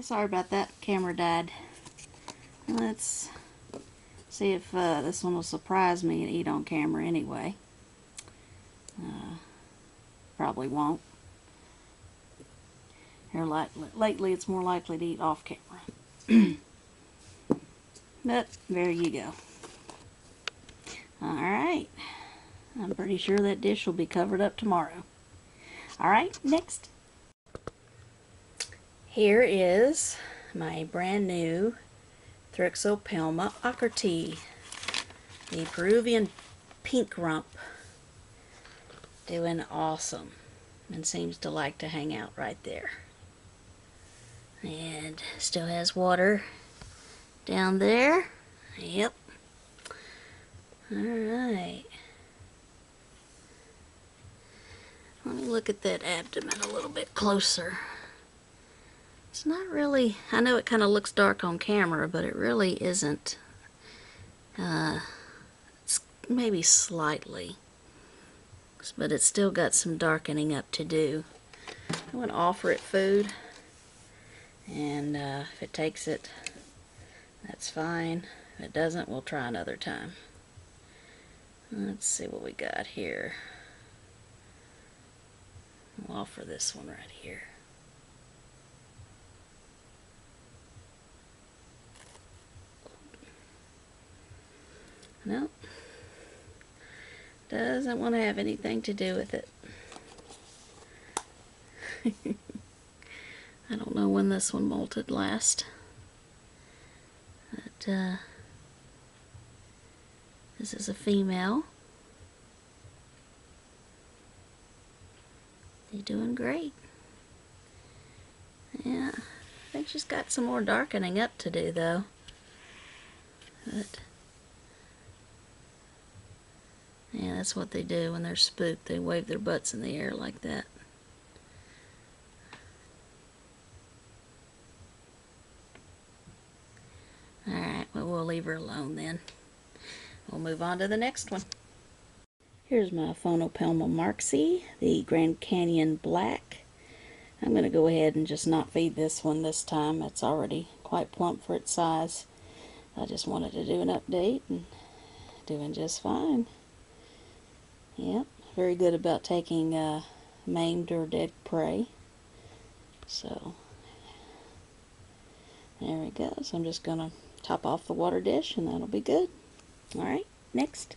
sorry about that. Camera died. Let's see if this one will surprise me and eat on camera anyway. Probably won't. Here, lately it's more likely to eat off camera. But there you go. Alright. I'm pretty sure that dish will be covered up tomorrow. Alright, next. Here is my brand new Thrixopelma ockerti, the Peruvian pink rump, doing awesome and seems to like to hang out right there. And still has water down there. Yep. Alright. Let me look at that abdomen a little bit closer. It's not really, I know it kind of looks dark on camera, but it really isn't. It's maybe slightly, but it's still got some darkening up to do. I'm going to offer it food, and if it takes it, that's fine. If it doesn't, we'll try another time. Let's see what we got here. I'll offer this one right here. Nope. Doesn't want to have anything to do with it. I don't know when this one molted last. But this is a female. They're doing great. Yeah, I think she's got some more darkening up to do though. But yeah, that's what they do when they're spooked. They wave their butts in the air like that. Alright, well, we'll leave her alone then. We'll move on to the next one. Here's my Aphonopelma marxi, the Grand Canyon Black. I'm going to go ahead and just not feed this one this time. It's already quite plump for its size. I just wanted to do an update, and doing just fine. Yep, very good about taking maimed or dead prey. So, there we go. So I'm just going to top off the water dish and that'll be good. Alright, next.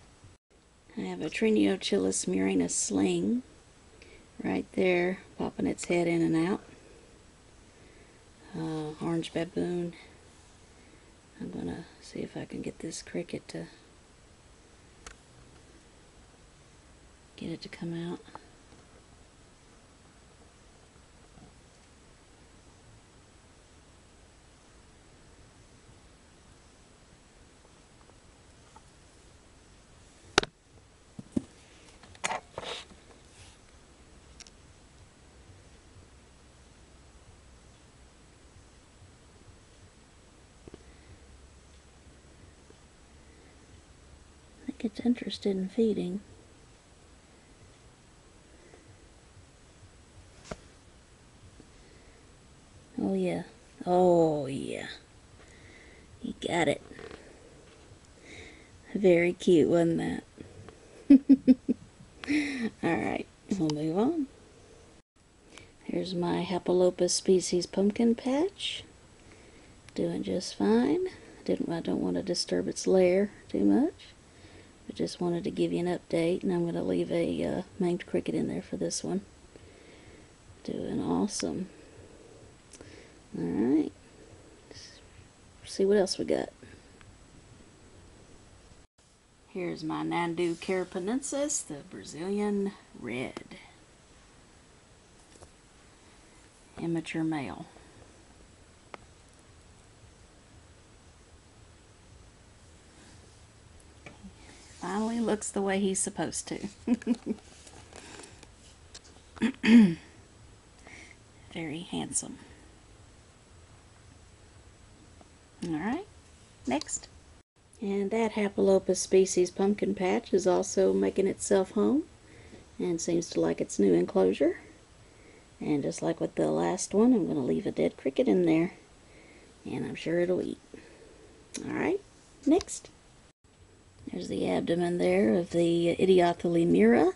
I have a Thrixopelma murinus sling right there, popping its head in and out. Orange baboon. I'm going to see if I can get this cricket to get it to come out. I think it's interested in feeding. Oh yeah. Oh yeah. You got it. Very cute, wasn't that? Alright, we'll move on. Here's my Hapalopus species pumpkin patch. Doing just fine. I don't want to disturb its lair too much. I just wanted to give you an update, and I'm going to leave a maimed cricket in there for this one. Doing awesome. Alright, see what else we got. Here's my Nhandu carapoensis, the Brazilian red. Immature male. Finally looks the way he's supposed to. Very handsome. Alright, next. And that Hapalopus species pumpkin patch is also making itself home and seems to like its new enclosure. And just like with the last one, I'm going to leave a dead cricket in there. and I'm sure it'll eat. Alright, next. There's the abdomen there of the Idiothele mira,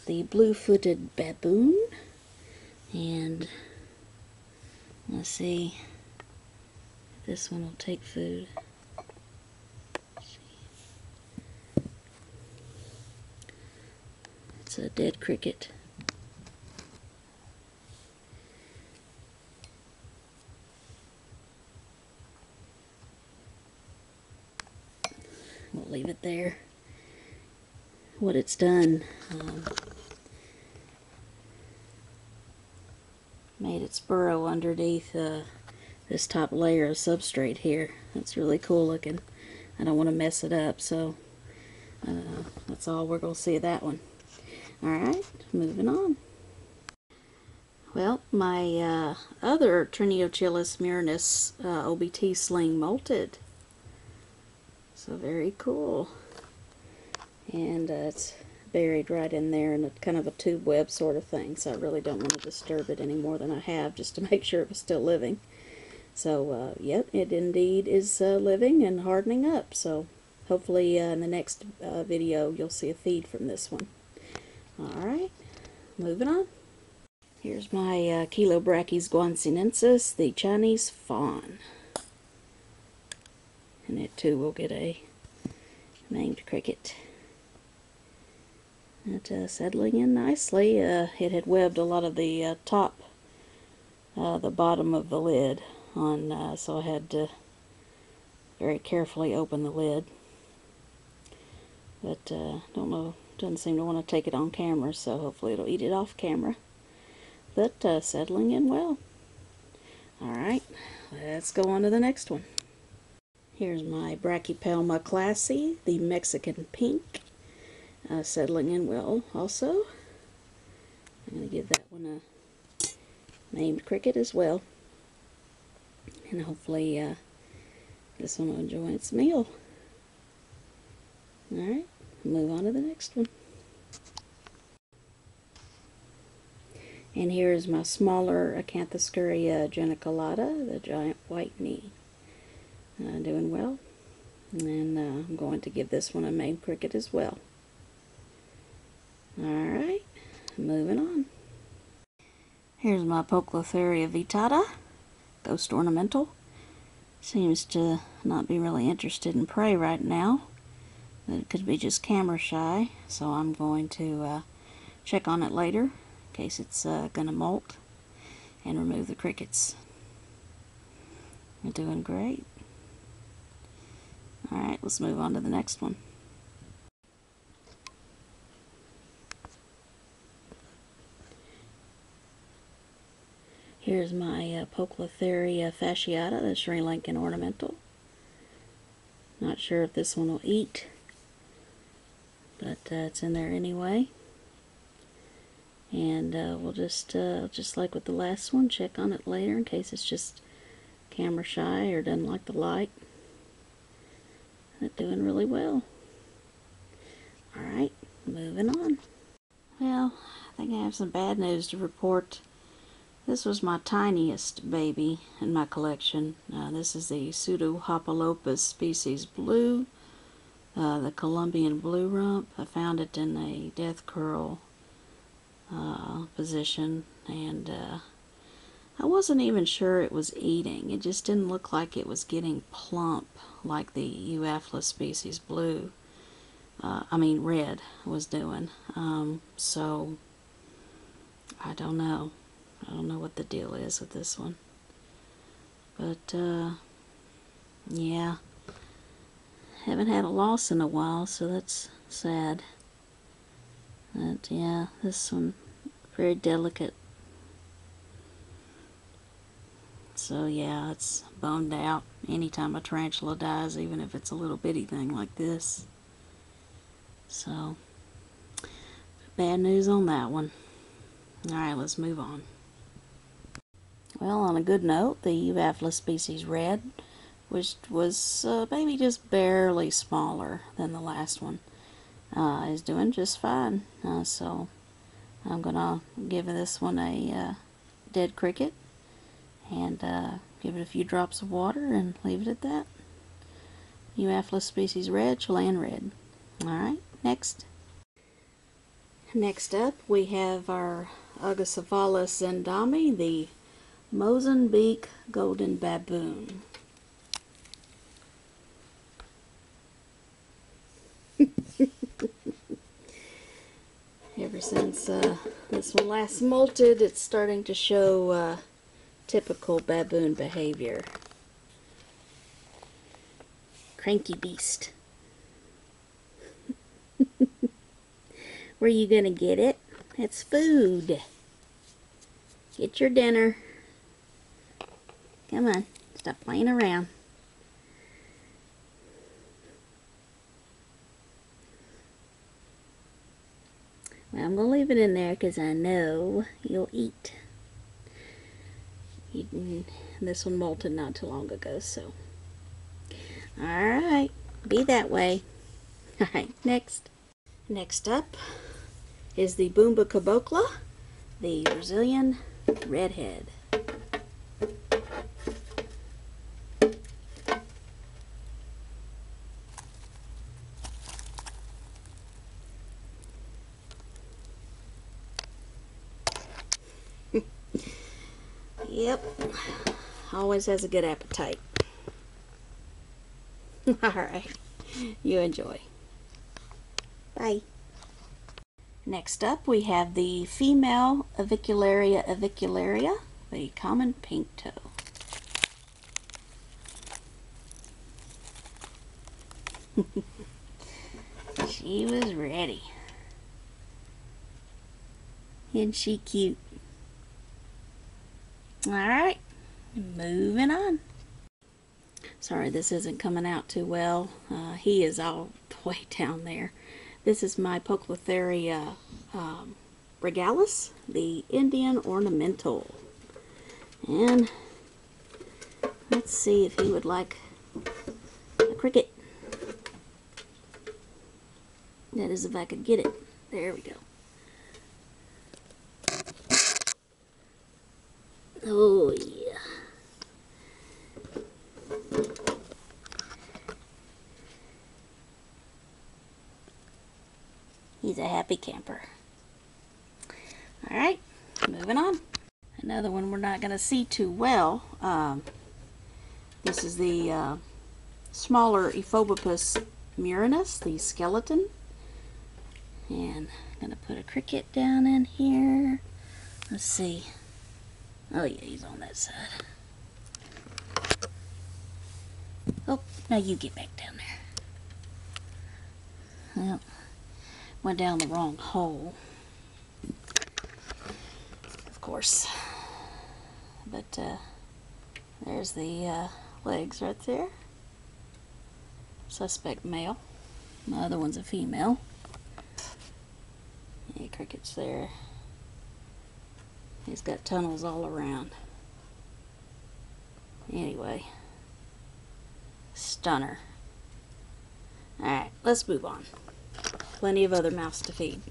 the blue-footed baboon. And let's see if this one will take food. It's a dead cricket. We'll leave it there. What it's done, made its burrow underneath this top layer of substrate here. That's really cool looking. I don't want to mess it up, so that's all we're going to see of that one. Alright, moving on. Well, my other Thrixopelma murinus OBT sling molted. So very cool. And it's buried right in there in a kind of a tube web sort of thing, so I really don't want to disturb it any more than I have, just to make sure it was still living. So yep, it indeed is living and hardening up, so hopefully in the next video you'll see a feed from this one. Alright, moving on. Here's my Chilobrachys guangxiensis, the Chinese fawn. And it too will get a named cricket. It's settling in nicely. It had webbed a lot of the the bottom of the lid on, so I had to very carefully open the lid. But don't know, doesn't seem to want to take it on camera, so hopefully it'll eat it off camera. But settling in well. Alright, let's go on to the next one. Here's my Brachypelma klassi, the Mexican pink. Settling in well also. I'm going to give that one a named cricket as well. And hopefully this one will enjoy its meal. Alright, move on to the next one. And here is my smaller Acanthoscurria geniculata, the giant white knee. Doing well. And I'm going to give this one a named cricket as well. Alright, moving on. Here's my Poecilotheria vittata, ghost ornamental. Seems to not be really interested in prey right now. It could be just camera shy, so I'm going to check on it later in case it's going to molt and remove the crickets. They're doing great. Alright, let's move on to the next one. Here's my Poecilotheria fasciata, the Sri Lankan ornamental. Not sure if this one will eat, but it's in there anyway. And we'll just like with the last one, check on it later in case it's just camera shy or doesn't like the light. It's doing really well. Alright, moving on. Well, I think I have some bad news to report. This was my tiniest baby in my collection. This is the Pseudhapalopus species blue, the Colombian blue rump. I found it in a death curl position, and I wasn't even sure it was eating. It just didn't look like it was getting plump like the Euathlus species blue, red was doing. So I don't know. I don't know what the deal is with this one. But, yeah. Haven't had a loss in a while, so that's sad. But, yeah, this one, very delicate. So, yeah, it's boned out anytime a tarantula dies, even if it's a little bitty thing like this. So, bad news on that one. Alright, let's move on. Well, on a good note, the Euathlus species red, which was maybe just barely smaller than the last one, is doing just fine. So I'm going to give this one a dead cricket and Give it a few drops of water and leave it at that. Euathlus species red, Chilean red. Alright, next. Next up we have our Augacephalus ezendami, the Mozambique golden baboon. Ever since this one last molted, it's starting to show typical baboon behavior. Cranky beast. Where you gonna get it? It's food. Get your dinner. Come on, stop playing around. Well, I'm going to leave it in there because I know you'll eat. This one molted not too long ago, so. Alright, be that way. Alright, next. Next up is the Bumba cabocla, the Brazilian redhead. Yep, always has a good appetite. Alright, you enjoy. Bye. Next up we have the female Avicularia, the common pink toe. She was ready. Isn't she cute? Alright, moving on. Sorry, this isn't coming out too well. He is all the way down there. This is my Poecilotheria regalis, the Indian ornamental. And let's see if he would like a cricket. That is if I could get it. There we go. Oh yeah. He's a happy camper. Alright, moving on. Another one we're not going to see too well. This is the smaller Ephebopus murinus, the skeleton. And I'm going to put a cricket down in here. Let's see. Oh yeah, he's on that side. Oh, now you get back down there. Well, went down the wrong hole. Of course. But there's the legs right there. Suspect male. My other one's a female. Yeah, cricket's there. He's got tunnels all around. Anyway. Stunner. Alright, let's move on. Plenty of other mouths to feed.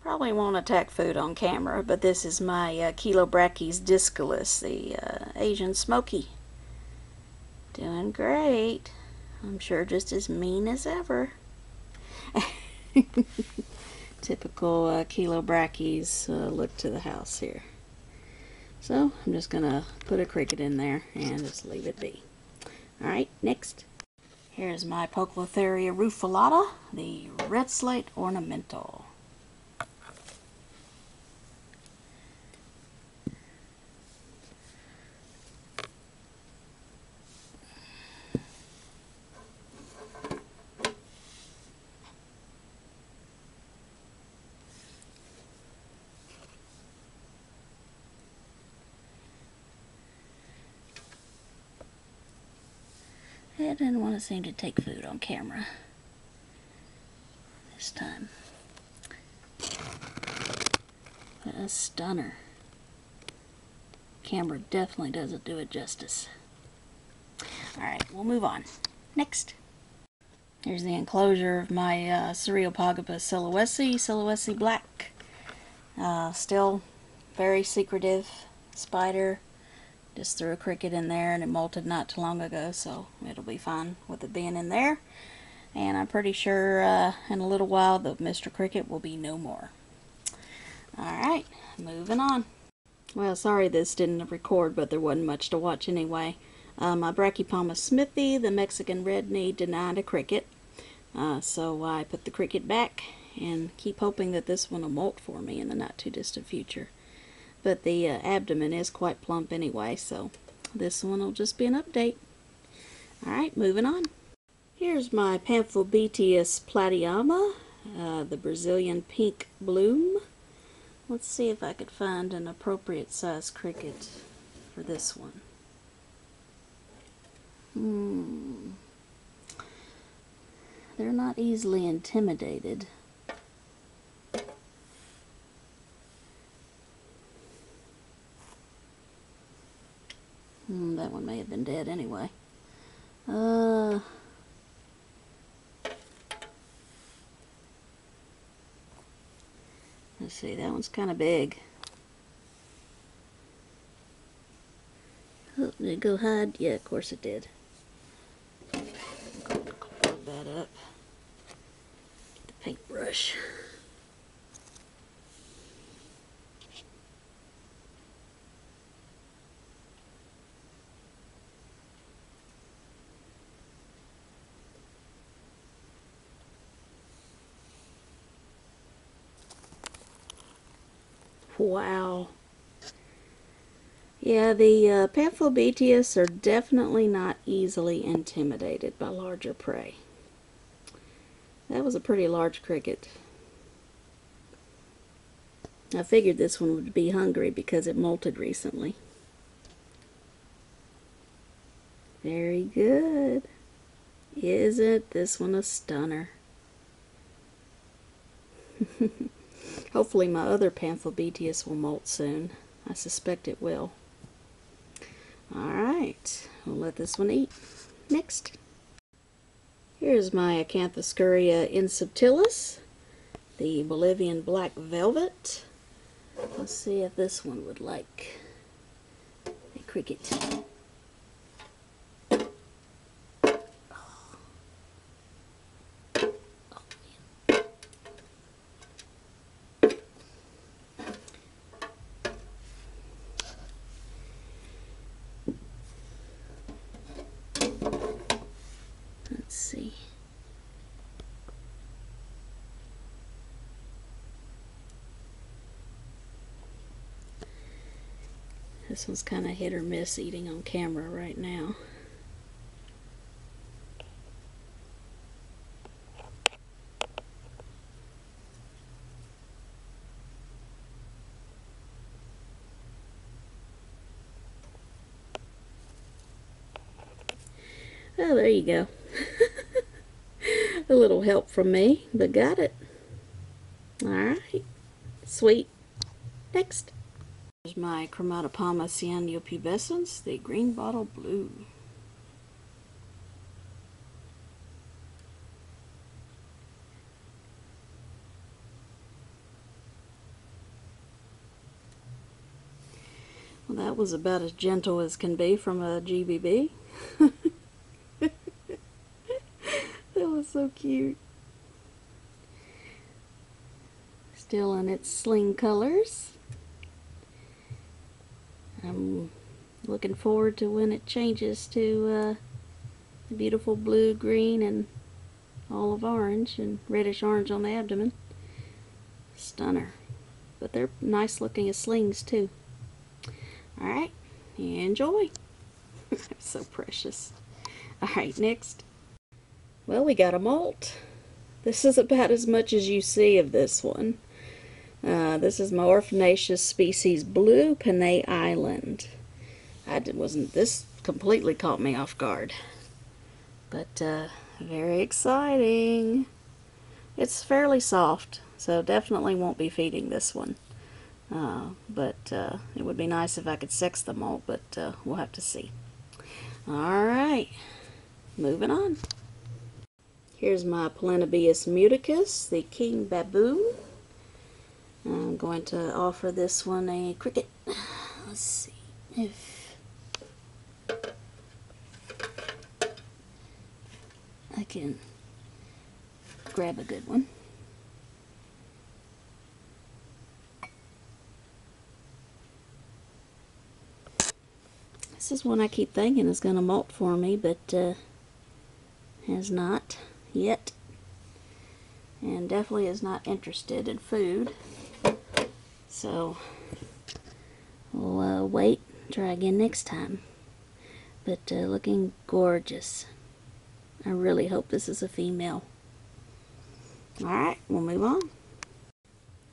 Probably won't attack food on camera, but this is my Chilobrachys discalus, the Asian smoky. Doing great. I'm sure just as mean as ever. Typical Chilobrachys look to the house here. So I'm just going to put a cricket in there and just leave it be. Alright, next. Here's my Poecilotheria rufilata, the red slate ornamental. It didn't want to seem to take food on camera this time. But a stunner. Camera definitely doesn't do it justice. Alright, we'll move on. Next. Here's the enclosure of my Pseudhapalopus Silhouette black. Still very secretive spider. Just threw a cricket in there and it molted not too long ago, so it'll be fine with it being in there. And I'm pretty sure in a little while the Mr. Cricket will be no more. Alright, moving on. Well, sorry this didn't record, but there wasn't much to watch anyway. My Brachypelma smithy, the Mexican red knee, denied a cricket. So I put the cricket back and keep hoping that this one will molt for me in the not too distant future. But the abdomen is quite plump anyway, so this one will just be an update. Alright, moving on. Here's my Pseudhapalopus platyama, the Brazilian pink bloom. Let's see if I could find an appropriate size cricket for this one. They're not easily intimidated. That one may have been dead anyway. Let's see, that one's kind of big. Oh, did it go hide? Yeah, of course it did. Close that up. Get the paintbrush. Wow. Yeah, the Pseudhapalopus are definitely not easily intimidated by larger prey. That was a pretty large cricket. I figured this one would be hungry because it molted recently. Very good. Isn't this one a stunner? Hopefully my other Pseudhapalopus will molt soon. I suspect it will. Alright, we'll let this one eat. Next. Here's my Acanthoscurria insubtilis, the Bolivian black velvet. Let's see if this one would like a cricket. Let's see. This one's kind of hit or miss eating on camera right now. Oh, there you go. A little help from me, but got it. Alright. Sweet. Next. Here's my Aphonopelma pubescens, the green bottle blue. Well, that was about as gentle as can be from a GBB. That was so cute. Still in its sling colors. I'm looking forward to when it changes to the beautiful blue, green, and olive orange, and reddish orange on the abdomen. Stunner. But they're nice looking as slings too. Alright, enjoy. So precious. Alright, next. Well, we got a molt. This is about as much as you see of this one. This is my orphanaceous species Blue Panay Island. This completely caught me off guard. But very exciting. It's fairly soft, so definitely won't be feeding this one. But it would be nice if I could sex the molt, but we'll have to see. Alright, moving on. Here's my Pterinochilus muticus, the king baboon. I'm going to offer this one a cricket. Let's see if can grab a good one. This is one I keep thinking is going to molt for me, but has not yet. And definitely is not interested in food. So we'll wait, try again next time. But looking gorgeous. I really hope this is a female. Alright, we'll move on.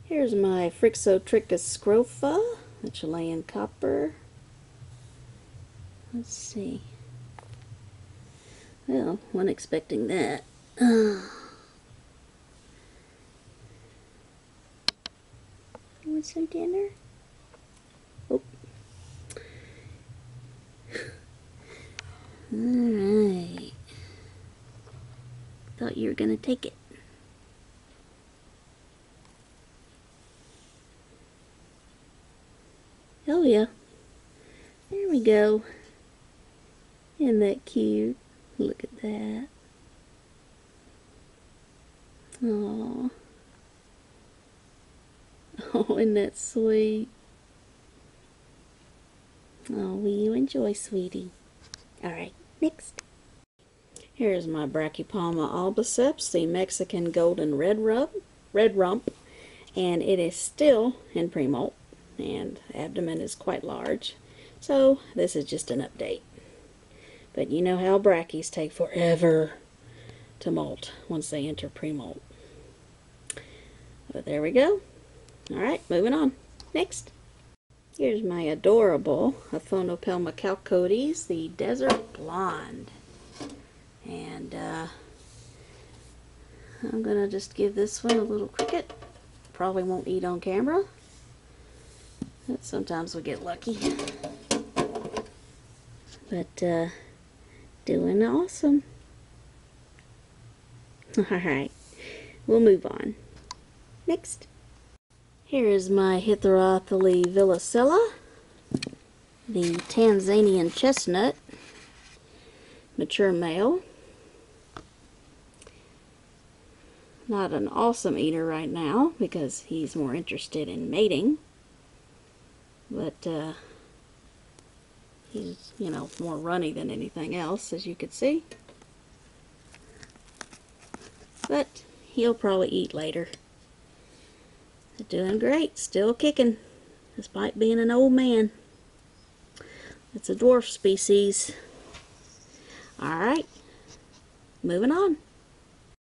Here's my Thrixopelma scrofa, the Chilean copper. Let's see. Well, wasn't expecting that. Want some dinner? Oh. Alright. Thought you were gonna take it. Oh yeah. There we go. Isn't that cute? Look at that. Aww. Oh, isn't that sweet? Oh, will you enjoy, sweetie? Alright, next. Here's my Brachypelma albiceps, the Mexican golden red rump, and it is still in pre-molt, and abdomen is quite large. So this is just an update. But you know how brachy's take forever to molt once they enter pre-molt. But there we go. Alright, moving on. Next. Here's my adorable Aphonopelma chalcodes, the desert blonde. And I'm going to just give this one a little cricket. Probably won't eat on camera. But sometimes we get lucky. But doing awesome. Alright, we'll move on. Next. Here is my Idiothele villicella, the Tanzanian chestnut, mature male. Not an awesome eater right now because he's more interested in mating, but he's, you know, more runny than anything else, as you can see. But he'll probably eat later. Doing great, still kicking, despite being an old man. It's a dwarf species. Alright, moving on.